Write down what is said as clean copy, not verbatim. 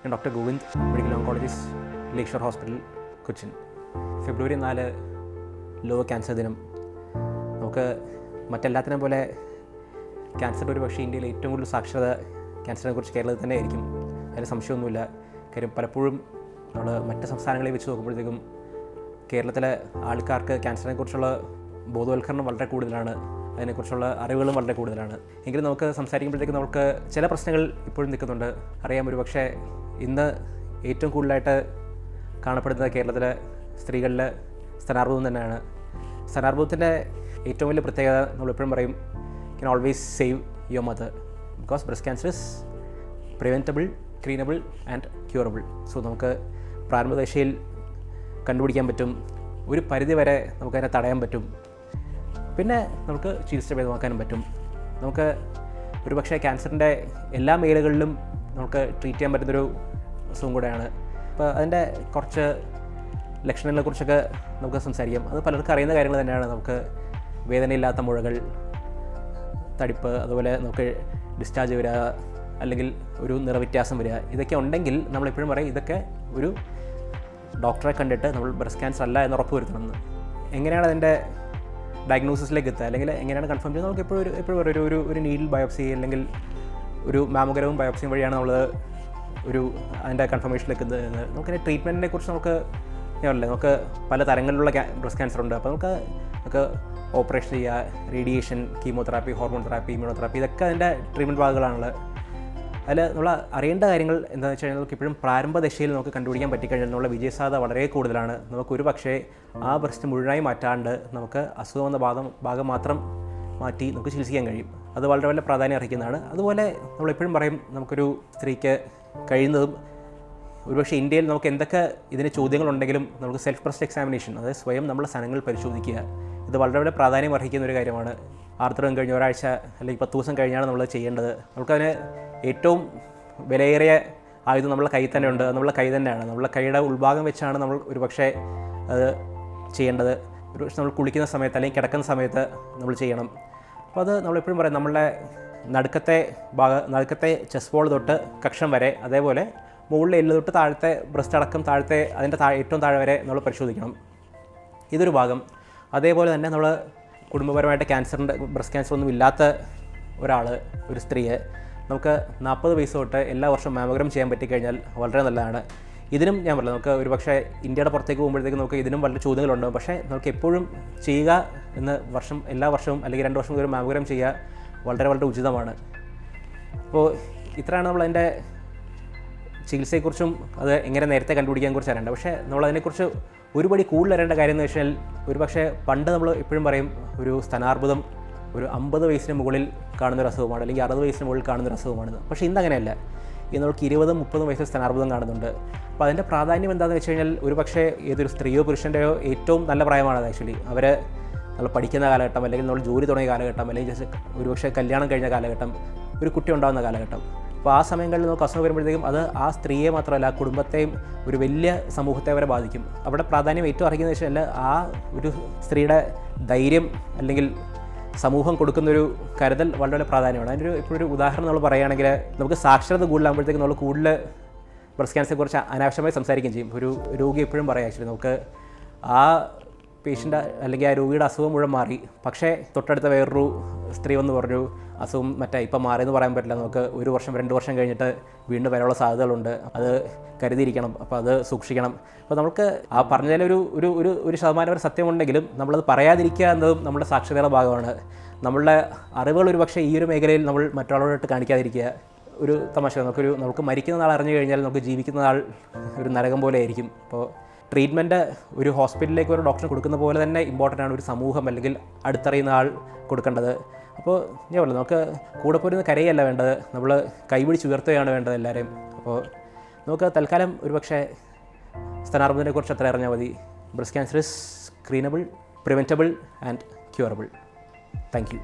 ഞാൻ doctor Govind, medical oncologist, Lakeshore hospital, Cochin. February 4 ലോക cancer ദിനം. നമുക്ക് മറ്റെല്ലാത്തിനും പോലെ ക്യാൻസറിൻ്റെ ഒരു പക്ഷേ ഇന്ത്യയിൽ ഏറ്റവും കൂടുതൽ സാക്ഷരത ക്യാൻസറിനെ കുറിച്ച് കേരളത്തിൽ തന്നെ ആയിരിക്കും. അതിന് സംശയമൊന്നുമില്ല. കാര്യം പലപ്പോഴും നമ്മൾ മറ്റ് സംസ്ഥാനങ്ങളെ വെച്ച് നോക്കുമ്പോഴത്തേക്കും കേരളത്തിലെ ആൾക്കാർക്ക് ക്യാൻസറിനെ കുറിച്ചുള്ള ബോധവൽക്കരണം വളരെ കൂടുതലാണ്, അതിനെക്കുറിച്ചുള്ള അറിവുകളും വളരെ കൂടുതലാണ്. എങ്കിലും നമുക്ക് സംസാരിക്കുമ്പോഴത്തേക്കും നമുക്ക് ചില പ്രശ്നങ്ങൾ ഇപ്പോഴും നിൽക്കുന്നുണ്ട്. അറിയാം, ഒരു പക്ഷേ ഇന്ന് ഏറ്റവും കൂടുതലായിട്ട് കാണപ്പെടുന്നത് കേരളത്തിലെ സ്ത്രീകളിൽ സ്തനാർബുദം തന്നെയാണ്. സ്തനാർബുദത്തിൻ്റെ ഏറ്റവും വലിയ പ്രത്യേകത നമ്മളെപ്പോഴും പറയും, can always save your mother because breast cancer is preventable, screenable and curable. So നമുക്ക് പ്രാരംഭദശയിൽ കണ്ടുപിടിക്കാൻ പറ്റും, ഒരു പരിധി വരെ നമുക്കതിനെ തടയാൻ പറ്റും, പിന്നെ നമുക്ക് ചികിത്സ ഭേദമാക്കാനും പറ്റും. നമുക്ക് ഒരു പക്ഷേ ക്യാൻസറിൻ്റെ എല്ലാ മേഖലകളിലും നമുക്ക് ട്രീറ്റ് ചെയ്യാൻ പറ്റുന്നൊരു അസുഖം കൂടെയാണ്. അപ്പോൾ അതിൻ്റെ കുറച്ച് ലക്ഷണങ്ങളെക്കുറിച്ചൊക്കെ നമുക്ക് സംസാരിക്കാം. അത് പലർക്കും അറിയുന്ന കാര്യങ്ങൾ തന്നെയാണ്. നമുക്ക് വേദനയില്ലാത്ത മുഴകൾ, തടിപ്പ്, അതുപോലെ നമുക്ക് ഡിസ്ചാർജ് വരിക, അല്ലെങ്കിൽ ഒരു നിറവ്യത്യാസം വരിക, ഇതൊക്കെ ഉണ്ടെങ്കിൽ നമ്മളെപ്പോഴും പറയും ഇതൊക്കെ ഒരു ഡോക്ടറെ കണ്ടിട്ട് നമ്മൾ ബ്രസ്റ്റ് ക്യാൻസർ അല്ല എന്ന് ഉറപ്പ് വരുത്തണമെന്ന്. എങ്ങനെയാണ് അതിൻ്റെ ഡയഗ്നോസിസിലേക്ക് എത്തുക, അല്ലെങ്കിൽ എങ്ങനെയാണ് കൺഫേം ചെയ്യുന്നത്? നമുക്ക് എപ്പോഴും ഒരു നീഡിൽ ബയോപ്സി അല്ലെങ്കിൽ ഒരു മാമോഗ്രാമും ബയോപ്സിയും വഴിയാണ് നമ്മൾ അതിൻ്റെ കൺഫർമേഷനിലേക്ക് എത്തുന്നത്. നമുക്കതിൻ്റെ ട്രീറ്റ്മെൻറ്റിനെ കുറിച്ച് നമുക്ക് പല തരങ്ങളിലുള്ള ബ്രസ്റ്റ് ക്യാൻസർ ഉണ്ട്. അപ്പോൾ നമുക്ക് ഓപ്പറേഷൻ ചെയ്യുക, radiation, chemotherapy, hormone therapy, immunotherapy, ഇതൊക്കെ അതിൻ്റെ ട്രീറ്റ്മെൻറ്റ് ഭാഗങ്ങളാണുള്ളത്. അതിൽ നമ്മൾ അറിയേണ്ട കാര്യങ്ങൾ എന്താണെന്ന് വെച്ച് കഴിഞ്ഞാൽ നമുക്ക് ഇപ്പോഴും പ്രാരംഭദശയിൽ നമുക്ക് കണ്ടുപിടിക്കാൻ പറ്റിക്കഴിഞ്ഞാൽ എന്നുള്ള വിജയസാധ്യത വളരെ കൂടുതലാണ്. നമുക്കൊരു പക്ഷേ ആ ബ്രസ്റ്റ് മുഴുവനായി മാറ്റാണ്ട് നമുക്ക് അസുഖം എന്ന ഭാഗം മാത്രം മാറ്റി നമുക്ക് ചികിത്സിക്കാൻ കഴിയും. അത് വളരെ വളരെ പ്രാധാന്യം അർഹിക്കുന്നതാണ്. അതുപോലെ നമ്മളെപ്പോഴും പറയും, നമുക്കൊരു സ്ത്രീക്ക് കഴിയുന്നതും ഒരുപക്ഷെ ഇന്ത്യയിൽ നമുക്ക് എന്തൊക്കെ ഇതിന് ചോദ്യങ്ങളുണ്ടെങ്കിലും നമുക്ക് സെൽഫ് ബ്രസ്റ്റ് എക്സാമിനേഷൻ, അതായത് സ്വയം നമ്മളെ സ്ഥലങ്ങൾ പരിശോധിക്കുക, ഇത് വളരെ വളരെ പ്രാധാന്യം അർഹിക്കുന്ന ഒരു കാര്യമാണ്. ആർത്തവം കഴിഞ്ഞ് ഒരാഴ്ച അല്ലെങ്കിൽ 10 ദിവസം കഴിഞ്ഞാണ് നമ്മൾ ചെയ്യേണ്ടത്. നമുക്കതിന് ഏറ്റവും വിലയേറിയ ആയുധം നമ്മളെ കൈ തന്നെ ഉണ്ട്. അത് നമ്മളെ കൈ തന്നെയാണ്. നമ്മളെ കൈയുടെ ഉൾഭാഗം വെച്ചാണ് നമ്മൾ ഒരുപക്ഷെ അത് ചെയ്യേണ്ടത്. ഒരുപക്ഷെ നമ്മൾ കുളിക്കുന്ന സമയത്ത് അല്ലെങ്കിൽ കിടക്കുന്ന സമയത്ത് നമ്മൾ ചെയ്യണം. അപ്പോൾ അത് നമ്മളെപ്പോഴും പറയും, നമ്മളുടെ നടുക്കത്തെ ചെസ്റ്റ് ബോൾ തൊട്ട് കക്ഷം വരെ, അതേപോലെ മുകളിലെ എല്ല് തൊട്ട് താഴത്തെ ബ്രസ്റ്റ് അടക്കം അതിൻ്റെ ഏറ്റവും താഴെ വരെ നമ്മൾ പരിശോധിക്കണം. ഇതൊരു ഭാഗം. അതേപോലെ തന്നെ നമ്മൾ കുടുംബപരമായിട്ട് ബ്രസ്റ്റ് ക്യാൻസർ ഒന്നും ഇല്ലാത്ത ഒരു സ്ത്രീയെ നമുക്ക് 40 വയസ്സ് തൊട്ട് എല്ലാ വർഷവും മാമോഗ്രാം ചെയ്യാൻ പറ്റിക്കഴിഞ്ഞാൽ വളരെ നല്ലതാണ്. ഇതിനും ഞാൻ പറഞ്ഞു, നമുക്ക് ഒരു പക്ഷേ ഇന്ത്യയുടെ പുറത്തേക്ക് പോകുമ്പോഴത്തേക്ക് നമുക്ക് ഇതിനും വളരെ ചോദ്യങ്ങളുണ്ടാകും. പക്ഷേ നമുക്ക് എപ്പോഴും ചെയ്യുക എന്ന് എല്ലാ വർഷവും അല്ലെങ്കിൽ 2 വർഷം ഒരു മാമോഗ്രാം ചെയ്യുക വളരെ വളരെ ഉചിതമാണ്. അപ്പോൾ ഇത്രയാണ് നമ്മളതിൻ്റെ ചികിത്സയെക്കുറിച്ചും അത് എങ്ങനെ നേരത്തെ കണ്ടുപിടിക്കാൻ കുറിച്ച് അറിയേണ്ടത്. പക്ഷേ നമ്മളതിനെക്കുറിച്ച് ഒരുപടി കൂടുതൽ അറിയേണ്ട കാര്യം എന്ന് വെച്ചാൽ, ഒരു പക്ഷേ പണ്ട് നമ്മൾ എപ്പോഴും പറയും ഒരു സ്തനാർബുദം ഒരു 50 വയസ്സിന് മുകളിൽ കാണുന്നൊരു അസുഖമാണ്, അല്ലെങ്കിൽ 60 വയസ്സിന് മുകളിൽ കാണുന്നൊരു അസുഖമാണ്. പക്ഷേ ഇന്നങ്ങനെയല്ല. ഇന്ന് നമുക്ക് 20-30 വയസ്സിൽ സ്തനാർബുദം കാണുന്നുണ്ട്. അപ്പോൾ അതിൻ്റെ പ്രാധാന്യം എന്താണെന്ന് വെച്ച് കഴിഞ്ഞാൽ, ഒരു പക്ഷേ ഏതൊരു സ്ത്രീയോ പുരുഷൻ്റെയോ ഏറ്റവും നല്ല പ്രായമാണ് ആക്ച്വലി. നമ്മൾ പഠിക്കുന്ന കാലഘട്ടം, അല്ലെങ്കിൽ നമ്മൾ ജോലി തുടങ്ങിയ കാലഘട്ടം, അല്ലെങ്കിൽ ഒരു പക്ഷേ കല്യാണം കഴിഞ്ഞ കാലഘട്ടം, ഒരു കുട്ടി ഉണ്ടാകുന്ന കാലഘട്ടം. അപ്പോൾ ആ സമയങ്ങളിൽ നമുക്ക് അസുഖം വരുമ്പോഴത്തേക്കും അത് ആ സ്ത്രീയെ മാത്രമല്ല, ആ കുടുംബത്തെയും ഒരു വലിയ സമൂഹത്തെ വരെ ബാധിക്കും. അവിടെ പ്രാധാന്യം ഏറ്റവും അർഹിക്കുന്നത് വെച്ചാൽ ആ ഒരു സ്ത്രീയുടെ ധൈര്യം അല്ലെങ്കിൽ സമൂഹം കൊടുക്കുന്നൊരു കരുതൽ വളരെ പ്രാധാന്യമാണ്. അതിൻ്റെ ഇപ്പോഴൊരു ഉദാഹരണം നമ്മൾ പറയുകയാണെങ്കിൽ, നമുക്ക് സാക്ഷരത കൂടുതലാകുമ്പോഴത്തേക്കും നമ്മൾ കൂടുതൽ ബ്രസ്റ്റ് ക്യാൻസറെ കുറിച്ച് അനാവശ്യമായി സംസാരിക്കുകയും ചെയ്യും. ഒരു രോഗി എപ്പോഴും പറയാം, ആക്ച്വലി നമുക്ക് ആ പേഷ്യൻ്റ് അല്ലെങ്കിൽ ആ രോഗിയുടെ അസുഖം മുഴുവൻ മാറി, പക്ഷേ തൊട്ടടുത്ത വേറൊരു സ്ത്രീ വന്ന് പറഞ്ഞു അസുഖം ഇപ്പം മാറിയെന്ന് പറയാൻ പറ്റില്ല, നമുക്ക് 1 വർഷം 2 വർഷം കഴിഞ്ഞിട്ട് വീണ്ടും വരാനുള്ള സാധ്യതകളുണ്ട്, അത് കരുതിയിരിക്കണം, അപ്പോൾ അത് സൂക്ഷിക്കണം. അപ്പോൾ നമുക്ക് ആ പറഞ്ഞതിലൊരു ശതമാനം വരെ സത്യമുണ്ടെങ്കിലും നമ്മളത് പറയാതിരിക്കുക എന്നതും നമ്മുടെ സാക്ഷരതയുടെ ഭാഗമാണ്. നമ്മളുടെ അറിവുകൾ ഒരു പക്ഷേ ഈ ഒരു മേഖലയിൽ നമ്മൾ മറ്റുള്ളവരോട്ട് കാണിക്കാതിരിക്കുക. ഒരു തമാശ, നമുക്ക് മരിക്കുന്ന ആൾ അറിഞ്ഞു കഴിഞ്ഞാൽ നമുക്ക് ജീവിക്കുന്ന ആൾ ഒരു നരകം പോലെ ആയിരിക്കും. അപ്പോൾ ട്രീറ്റ്മെൻറ്റ് ഒരു ഹോസ്പിറ്റലിലേക്ക് ഒരു ഡോക്ടർ കൊടുക്കുന്ന പോലെ തന്നെ ഇമ്പോർട്ടൻ്റ് ആണ് ഒരു സമൂഹം അല്ലെങ്കിൽ അടുത്തറിയുന്ന ആൾ കൊടുക്കേണ്ടത്. അപ്പോൾ ഞാൻ പറഞ്ഞു, നമുക്ക് കൂടെ പോരുന്ന കരയല്ല വേണ്ടത്, നമ്മൾ കൈപിടിച്ച് ഉയർത്തുകയാണ് വേണ്ടത് എല്ലാവരെയും. അപ്പോൾ നമുക്ക് തൽക്കാലം ഒരു പക്ഷേ സ്തനാർബുദത്തിനെ കുറിച്ച് അത്ര അറിഞ്ഞാൽ മതി. Breast cancer is screenable, preventable and curable. Thank U.